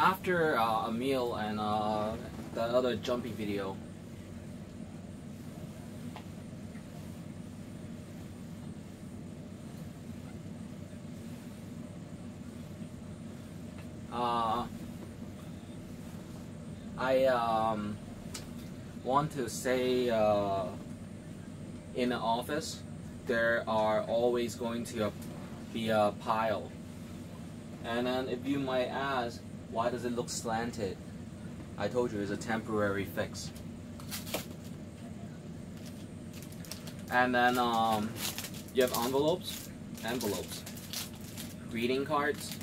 after a meal and the other jumpy video, I want to say in the office there are always going to be a pile. And then if you might ask, why does it look slanted? I told you it's a temporary fix. And then you have envelopes, greeting cards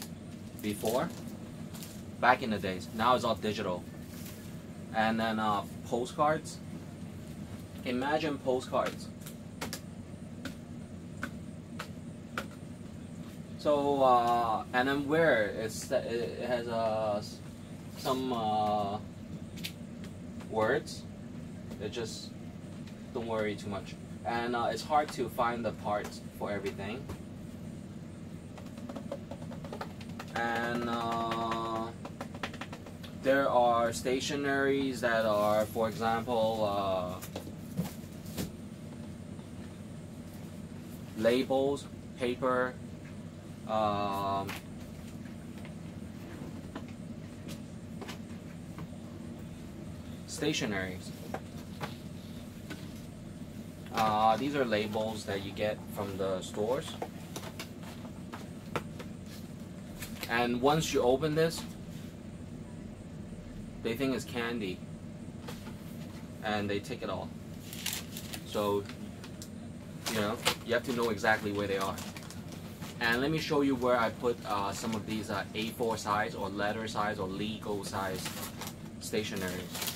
before, back in the days. Now it's all digital. And then postcards. Imagine postcards. So and then where it has some words. It just don't worry too much. And it's hard to find the parts for everything. And there are stationaries that are, for example, labels, paper, stationaries. These are labels that you get from the stores. And once you open this, they think it's candy. And they take it all. So, you know, you have to know exactly where they are. And let me show you where I put some of these A4 size or letter size or legal size stationaries.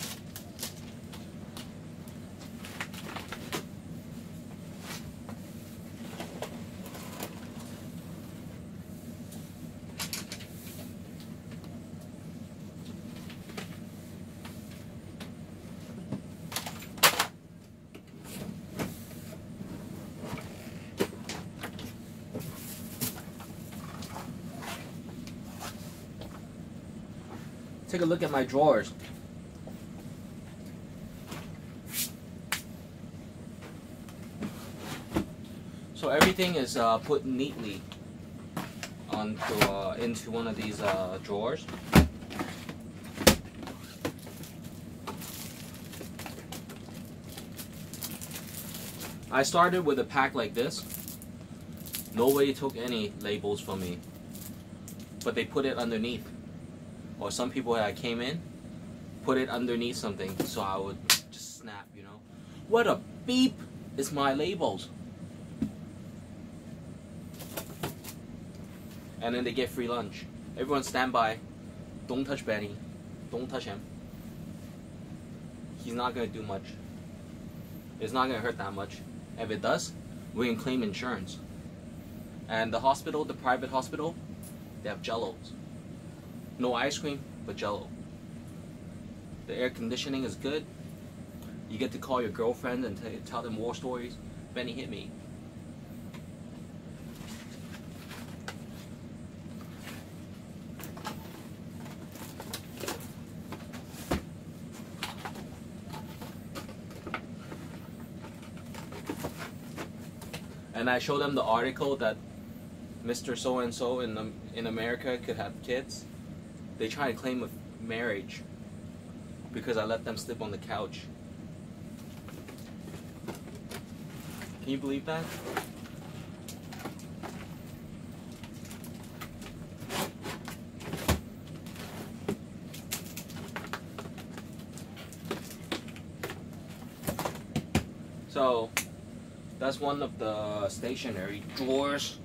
Take a look at my drawers. So everything is put neatly onto into one of these drawers. I started with a pack like this. Nobody took any labels from me, but they put it underneath. Or some people that came in, put it underneath something, so I would just snap, you know. What a beep is my labels. And then they get free lunch. Everyone stand by. Don't touch Benny. Don't touch him. He's not going to do much. It's not going to hurt that much. If it does, we can claim insurance. And the hospital, the private hospital, they have Jellos. No ice cream, but Jello. The air conditioning is good. You get to call your girlfriend and tell them war stories. Benny hit me. And I show them the article that Mr. So-and-so in America could have kids. They try to claim a marriage because I let them sleep on the couch. Can you believe that? So that's one of the stationery drawers.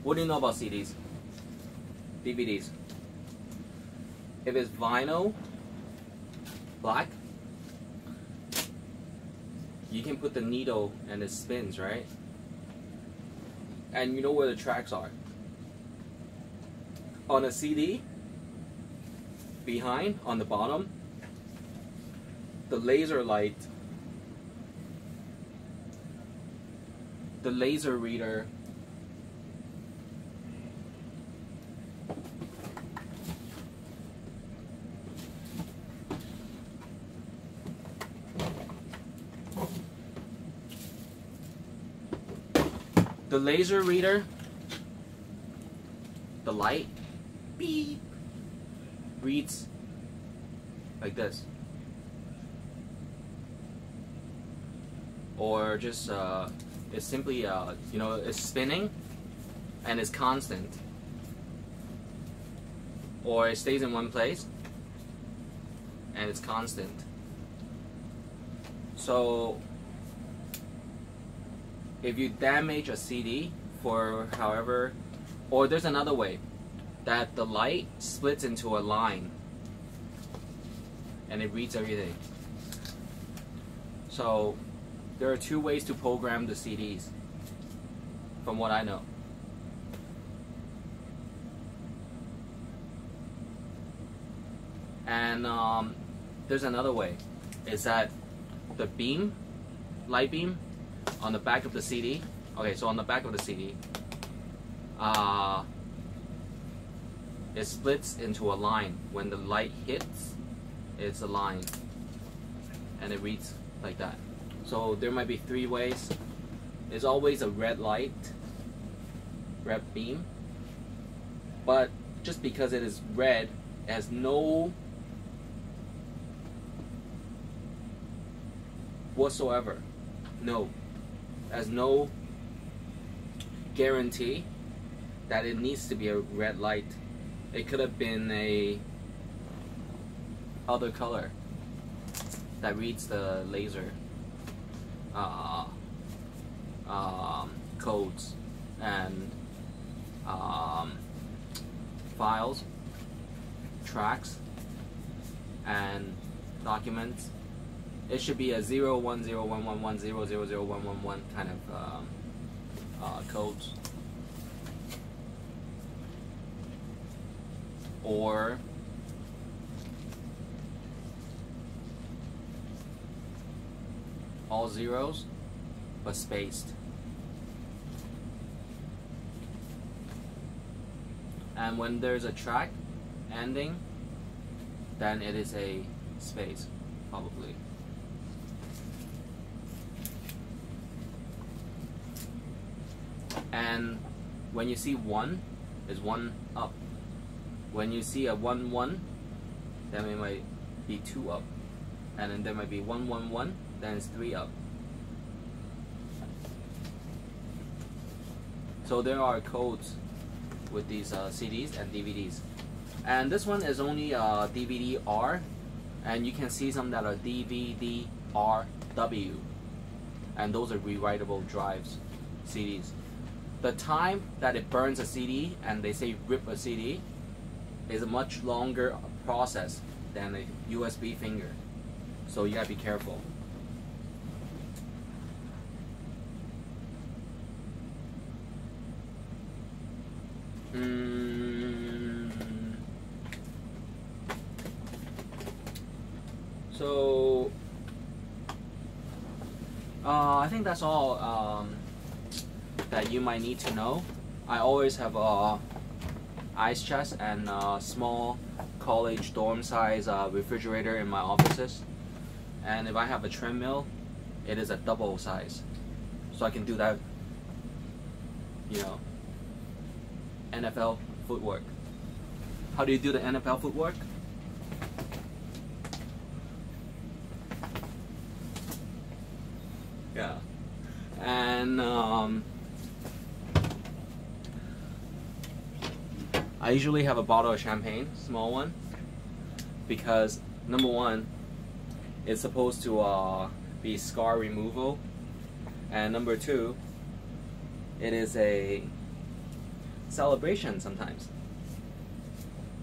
What do you know about CDs? DVDs? If it's vinyl, black, you can put the needle and it spins, right? And you know where the tracks are. On a CD, behind, on the bottom, the laser light, the laser reader the light, beep, reads like this. Or just, it's simply, you know, it's spinning and it's constant. Or it stays in one place and it's constant. So, if you damage a CD for however, or there's another way, that the light splits into a line and it reads everything. So there are two ways to program the CDs, from what I know. And there's another way, is that the beam, light beam, on the back of the CD. Okay, so on the back of the CD, it splits into a line. When the light hits, it's a line, and it reads like that. So there might be three ways. There's always a red light, red beam, but just because it is red, it has no whatsoever, has no guarantee that it needs to be a red light. It could have been a other color that reads the laser codes and files, tracks, and documents. It should be a 0101110001111 kind of codes, or all zeros but spaced. And when there's a track ending, then it is a space, probably. And when you see 1, is 1 up. When you see a 1 1, then it might be 2 up. And then there might be 1 1 1, then it's 3 up. So there are codes with these CDs and DVDs. And this one is only DVD-R, and you can see some that are DVD-RW, and those are rewritable drives, CDs. The time that it burns a CD and they say rip a CD is a much longer process than a USB finger, so you gotta be careful. So I think that's all that you might need to know. I always have a ice chest and a small college dorm size refrigerator in my offices, and if I have a treadmill, it is a double size, so I can do that, you know, NFL footwork. How do you do the NFL footwork? Yeah. And I usually have a bottle of champagne, small one, because number one, it's supposed to be scar removal, and number two, it is a celebration sometimes,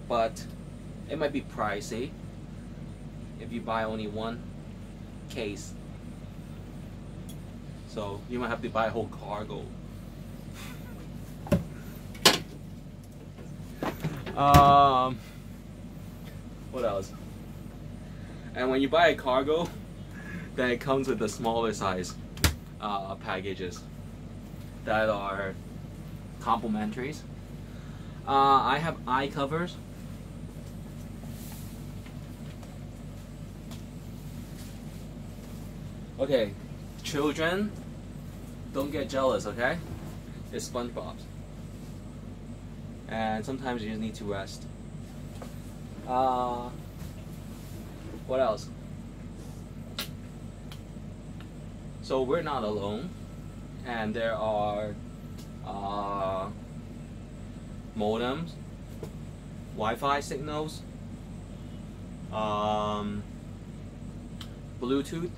but it might be pricey if you buy only one case. So you might have to buy a whole cargo. What else? And when you buy a cargo, then it comes with the smaller size packages that are complementaries. I have eye covers. Okay, children, don't get jealous, okay? It's SpongeBob's. And sometimes you just need to rest. What else? So we're not alone, and there are modems, Wi-Fi signals, Bluetooth,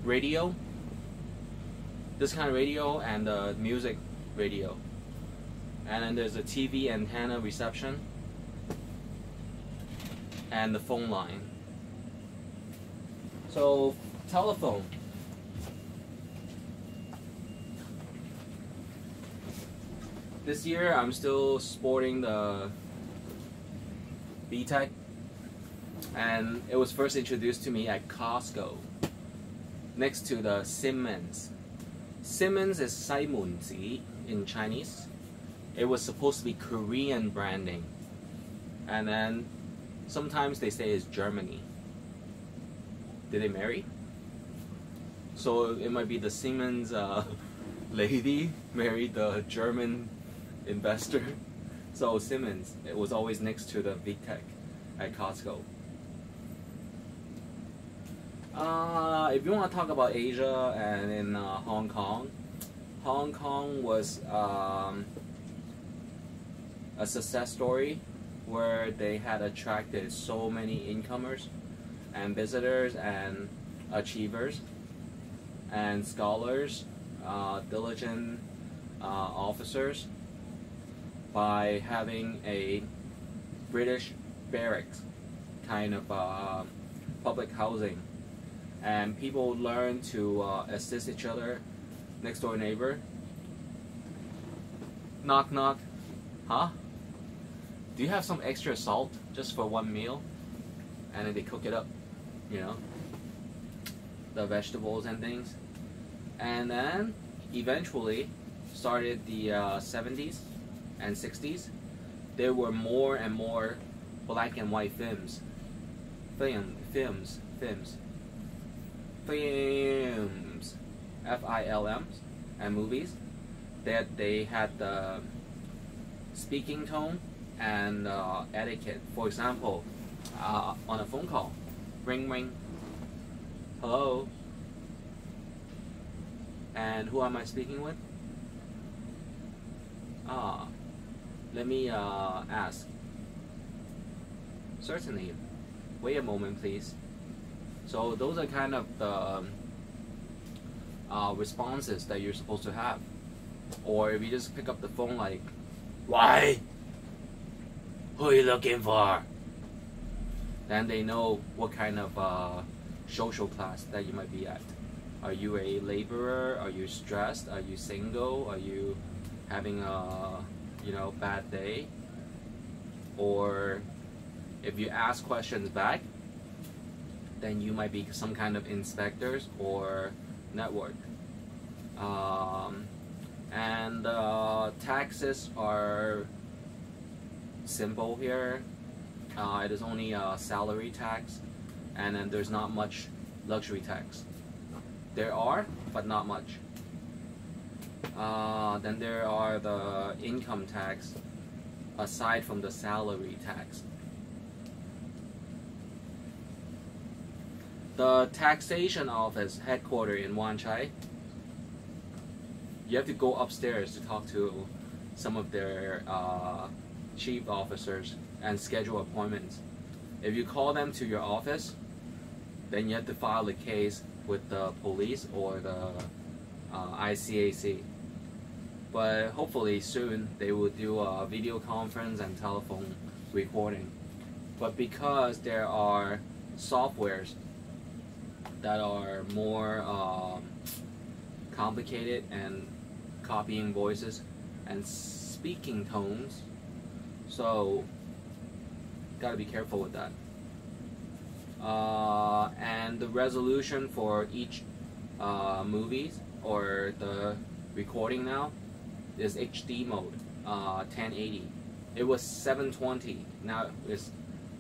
radio, this kind of radio, and music radio. And then there's a TV antenna reception and the phone line. So, telephone. This year I'm still sporting the VTech, and it was first introduced to me at Costco next to the Siemens. Siemens is 西門子 in Chinese. It was supposed to be Korean branding, and then sometimes they say it's Germany. Did they marry? So it might be the Siemens lady married the German investor. So Siemens, it was always next to the VTech at Costco. If you want to talk about Asia and in Hong Kong, Hong Kong was a success story where they had attracted so many incomers and visitors and achievers and scholars, diligent officers, by having a British barracks kind of public housing, and people learn to assist each other, next door neighbor. Knock knock. Huh? Do you have some extra salt just for one meal? And then they cook it up, you know, the vegetables and things. And then eventually started the 70s and 60s. There were more and more black and white films, F-I-L-M's, and movies that they had the speaking tone and etiquette. For example, on a phone call, ring ring, hello, and who am I speaking with? Let me ask. Certainly. Wait a moment, please. So those are kind of the responses that you're supposed to have. Or if you just pick up the phone like, why? Who are you looking for? Then they know what kind of social class that you might be at. Are you a laborer? Are you stressed? Are you single? Are you having a bad day? Or if you ask questions back, then you might be some kind of inspectors or network. And taxes are simple here. It is only a salary tax, and then there's not much luxury tax. There are, but not much. Then there are the income tax, aside from the salary tax. The taxation office headquartered in Wan Chai, you have to go upstairs to talk to some of their chief officers and schedule appointments. If you call them to your office, then you have to file a case with the police or the ICAC. But hopefully soon they will do a video conference and telephone recording. but because there are softwares that are more complicated and copying voices and speaking tones, so gotta be careful with that. And the resolution for each movies or the recording now is HD mode, 1080. It was 720, now it's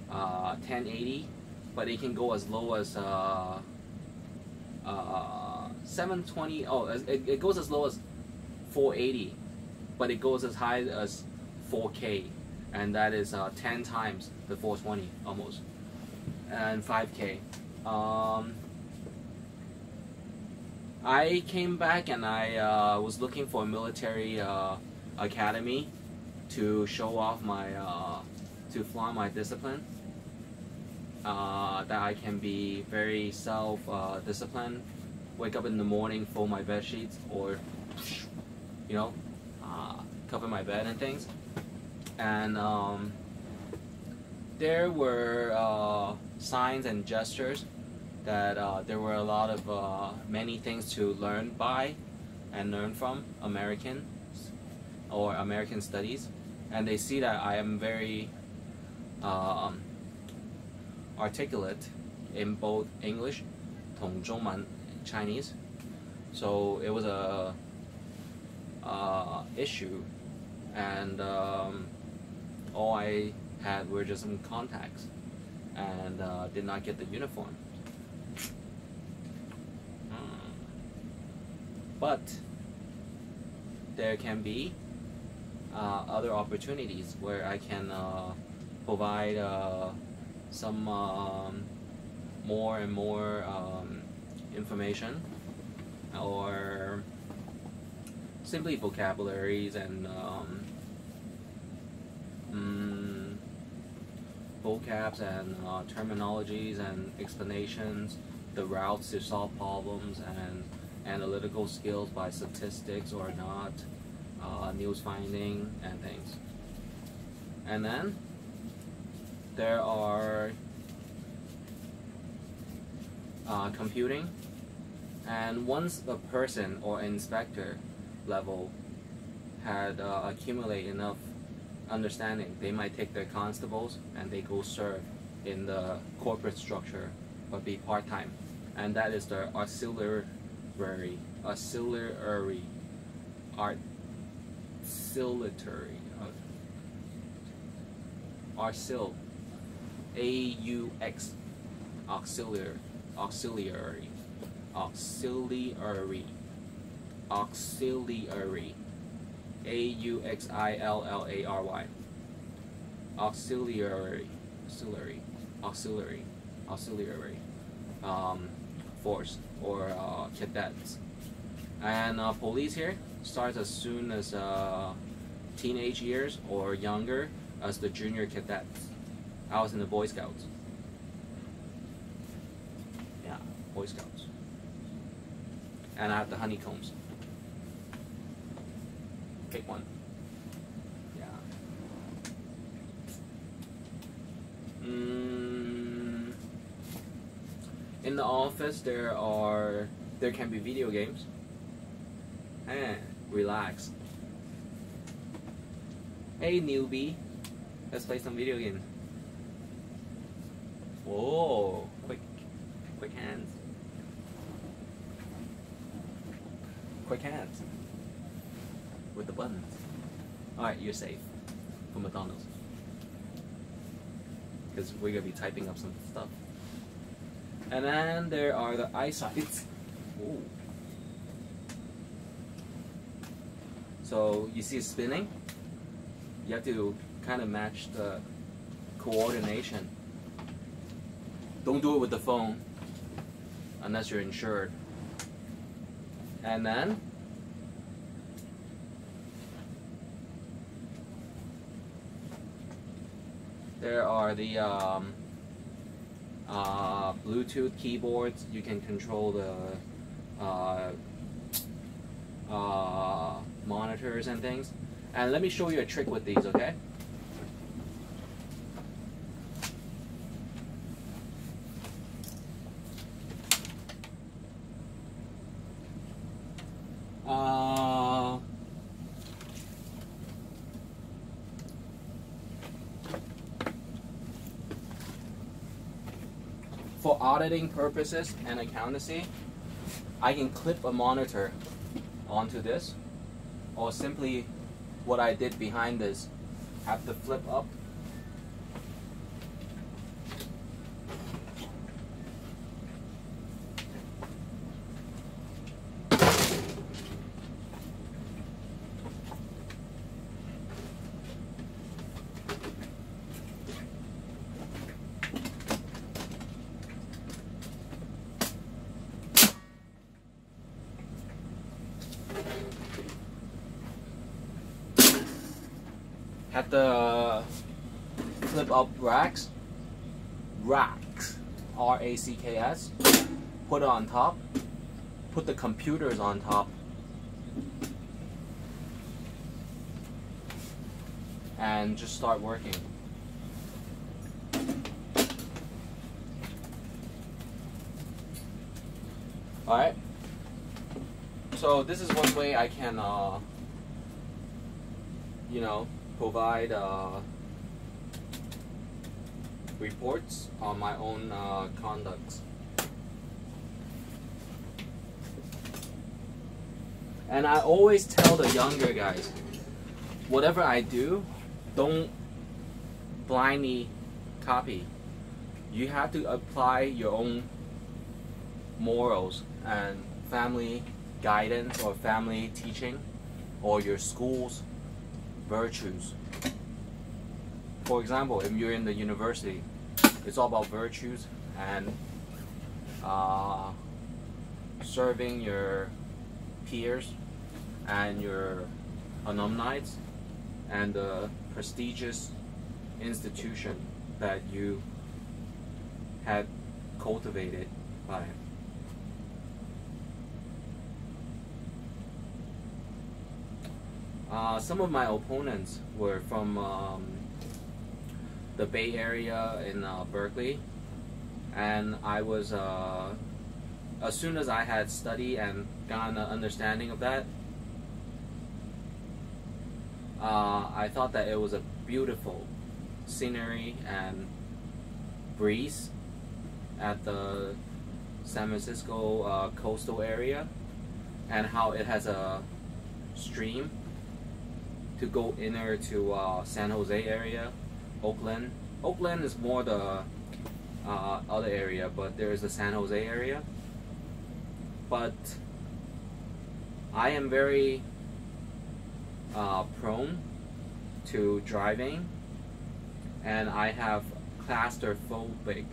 1080, but it can go as low as 720. Oh, it goes as low as 480, but it goes as high as 4K, and that is 10 times the 420 almost, and 5K. I came back and I was looking for a military academy to show off my to flaunt my discipline, that I can be very self-disciplined, wake up in the morning, fold my bed sheets, or you know, cover my bed and things. And there were signs and gestures that there were a lot of many things to learn by and learn from American or American studies, and they see that I am very articulate in both English, 同中文 Chinese, so it was a issue, and all I had were just some contacts, and did not get the uniform. But there can be other opportunities where I can provide some more and more information, or simply vocabularies and vocabs and terminologies and explanations, the routes to solve problems, and analytical skills by statistics or not, news finding and things. And then there are computing, and once a person or inspector level had accumulated enough understanding, they might take their constables and they go serve in the corporate structure, but be part-time, and that is the auxiliary, AUX, auxiliary, AUXILLARY, auxiliary force, or cadets. And police here starts as soon as teenage years or younger as the junior cadets. I was in the Boy Scouts. Yeah, Boy Scouts. And I have the honeycombs. Pick one. Yeah. In the office there can be video games. Relax. Hey newbie, let's play some video games. Whoa, quick hands. Quick hands. With the buttons. Alright, you're safe from McDonald's, because we're gonna be typing up some stuff. And then there are the eyesights. Ooh. So you see it spinning? You have to kind of match the coordination. Don't do it with the phone unless you're insured. And then there are the Bluetooth keyboards. You can control the monitors and things. And let me show you a trick with these, okay? for auditing purposes and accountancy, I can clip a monitor onto this, or simply what I did behind this, have to flip up. Have the flip up racks, R-A-C-K-S, put it on top, put the computers on top, and just start working. Alright, so this is one way I can, you know, provide reports on my own conducts. And I always tell the younger guys, whatever I do, don't blindly copy. You have to apply your own morals and family guidance or family teaching or your school's virtues. For example, if you're in the university, it's all about virtues and serving your peers and your alumni and the prestigious institution that you had cultivated by. Some of my opponents were from the Bay Area in Berkeley, and I was, as soon as I had studied and gotten an understanding of that, I thought that it was a beautiful scenery and breeze at the San Francisco coastal area, and how it has a stream to go inner to San Jose area, Oakland. Oakland is more the other area, but there is the San Jose area. But I am very prone to driving, and I have claustrophobic.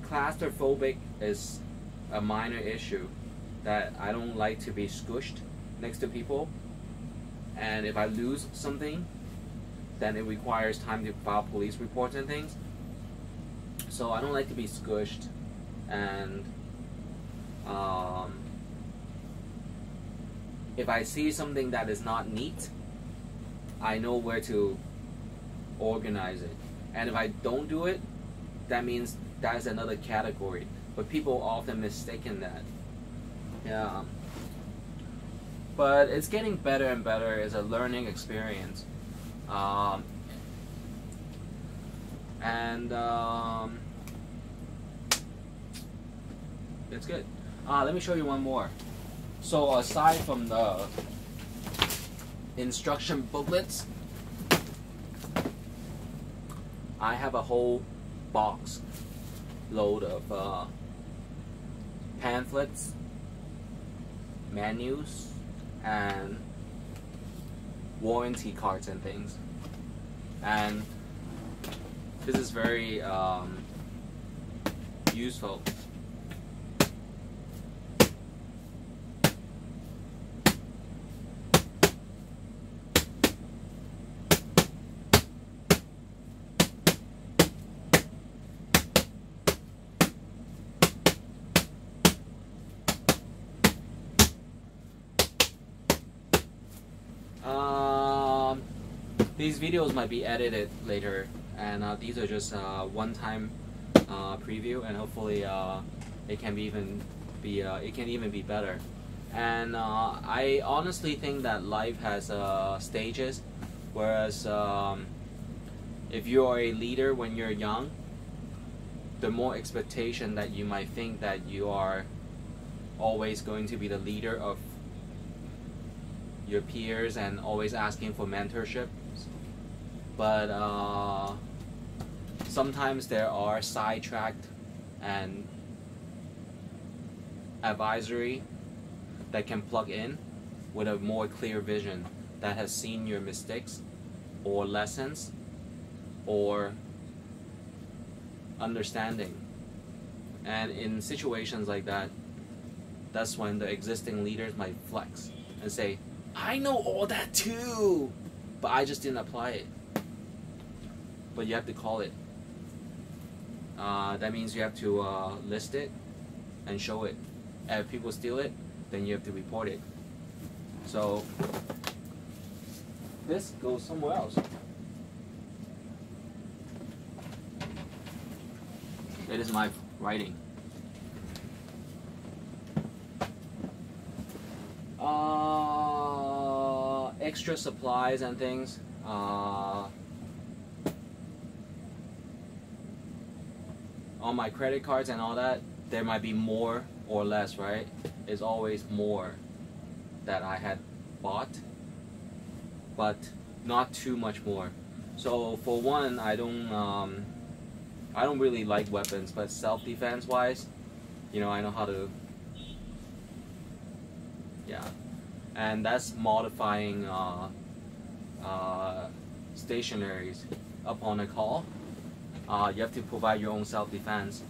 Claustrophobic is a minor issue that I don't like to be squished next to people. And if I lose something, then it requires time to file police reports and things. So I don't like to be squished, and if I see something that is not neat, I know where to organize it. And if I don't do it, that means that's another category. But people often mistaken that. Yeah. But it's getting better and better. It's a learning experience. It's good. Let me show you one more. So aside from the instruction booklets, I have a whole box load of pamphlets, menus, and warranty cards and things. And this is very useful. These videos might be edited later, and these are just one-time preview, and hopefully it can even be better. And I honestly think that life has stages, whereas if you are a leader when you're young, the more expectation that you might think that you are always going to be the leader of your peers and always asking for mentorship. But sometimes there are sidetracked and advisory that can plug in with a more clear vision that has seen your mistakes or lessons or understanding. And in situations like that, that's when the existing leaders might flex and say, I know all that too, but I just didn't apply it. But you have to call it. That means you have to list it and show it. And if people steal it, then you have to report it. So this goes somewhere else. It is my writing. Extra supplies and things. On my credit cards and all that, there might be more or less, right? It's always more that I had bought, but not too much more. So for one, I don't really like weapons, but self-defense wise, you know, I know how to, yeah. And that's modifying stationaries upon a call. You have to provide your own self-defense.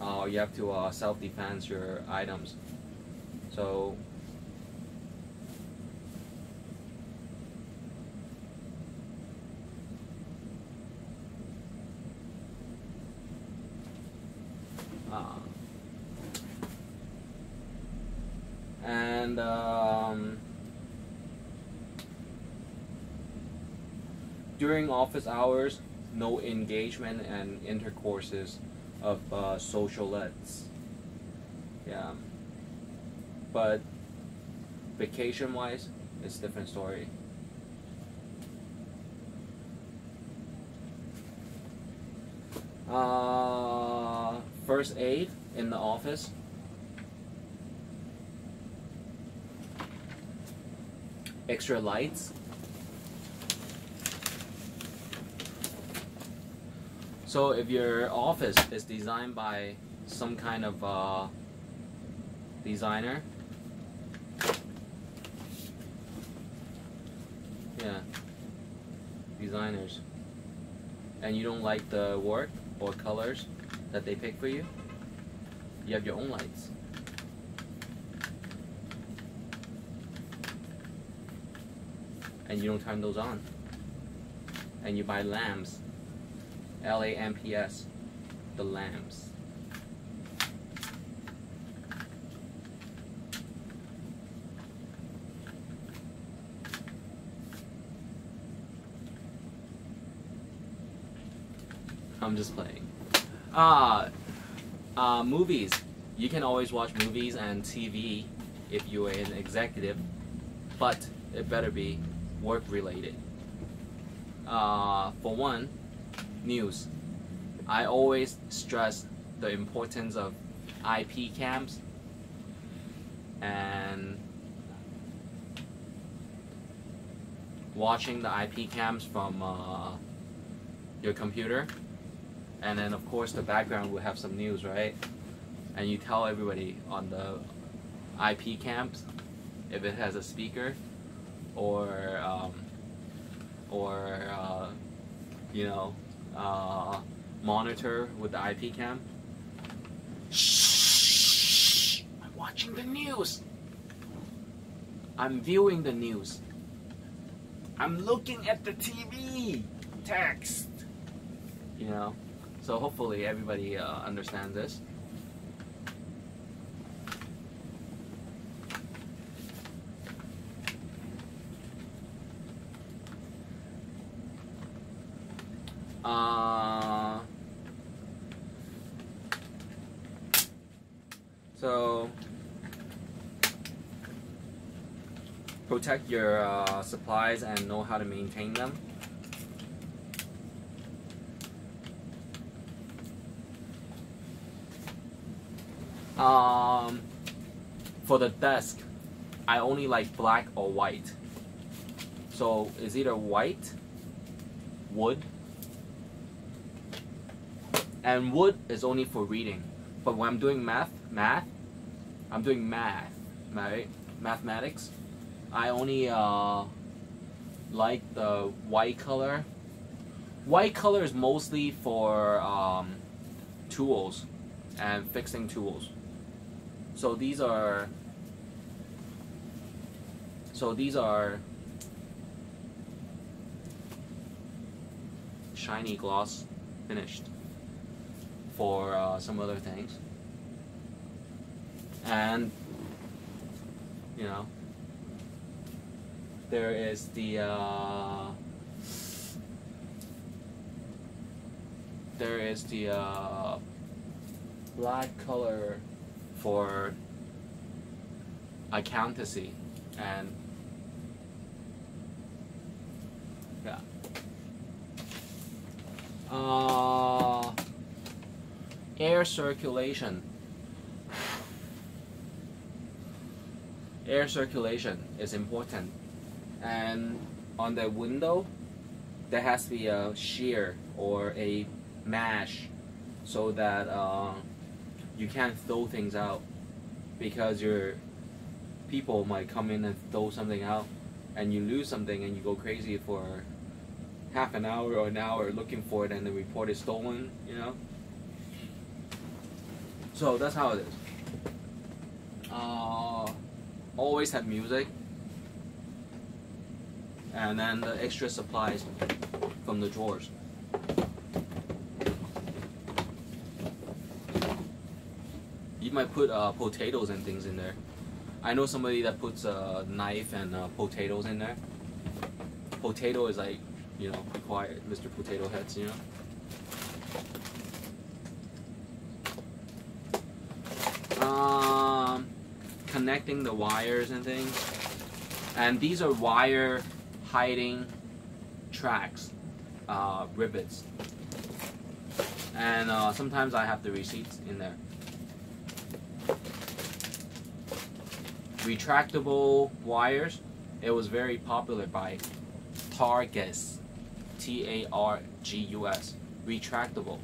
You have to self-defense your items. So and during office hours, no engagement and intercourses of socialettes. Yeah. But vacation wise, it's a different story. First aid in the office. Extra lights. So if your office is designed by some kind of designer, yeah, designers, and you don't like the work or colors that they pick for you, you have your own lights. And you don't turn those on. And you buy lamps. LAMPS, the lamps. I'm just playing. Movies. You can always watch movies and TV if you're an executive, but it better be work related. For one, news. I always stress the importance of IP cams and watching the IP cams from your computer, and then of course the background will have some news, right? And you tell everybody on the IP cams if it has a speaker or you know, monitor with the IP cam. Shh! I'm watching the news. I'm viewing the news. I'm looking at the TV. Text. You know, so hopefully everybody understands this. So protect your supplies and know how to maintain them. For the desk, I only like black or white. So it's either white, wood, and wood is only for reading. But when I'm doing I'm doing math, right? Mathematics. I only like the white color. White color is mostly for tools and fixing tools. So these are shiny gloss finished for some other things. And you know, there is the black color for accountancy, and yeah. Air circulation. Air circulation is important, and on the window there has to be a shear or a mesh so that you can't throw things out, because your people might come in and throw something out and you lose something and you go crazy for half an hour or an hour looking for it, and the report is stolen, you know. So that's how it is. Always have music, and then the extra supplies from the drawers. You might put potatoes and things in there. I know somebody that puts a knife and potatoes in there. Potato is like, you know, be quiet, Mr. Potato Heads, you know. Connecting the wires and things. And these are wire hiding tracks, rivets. And sometimes I have the receipts in there. Retractable wires. It was very popular by Targus. Targus. Retractable.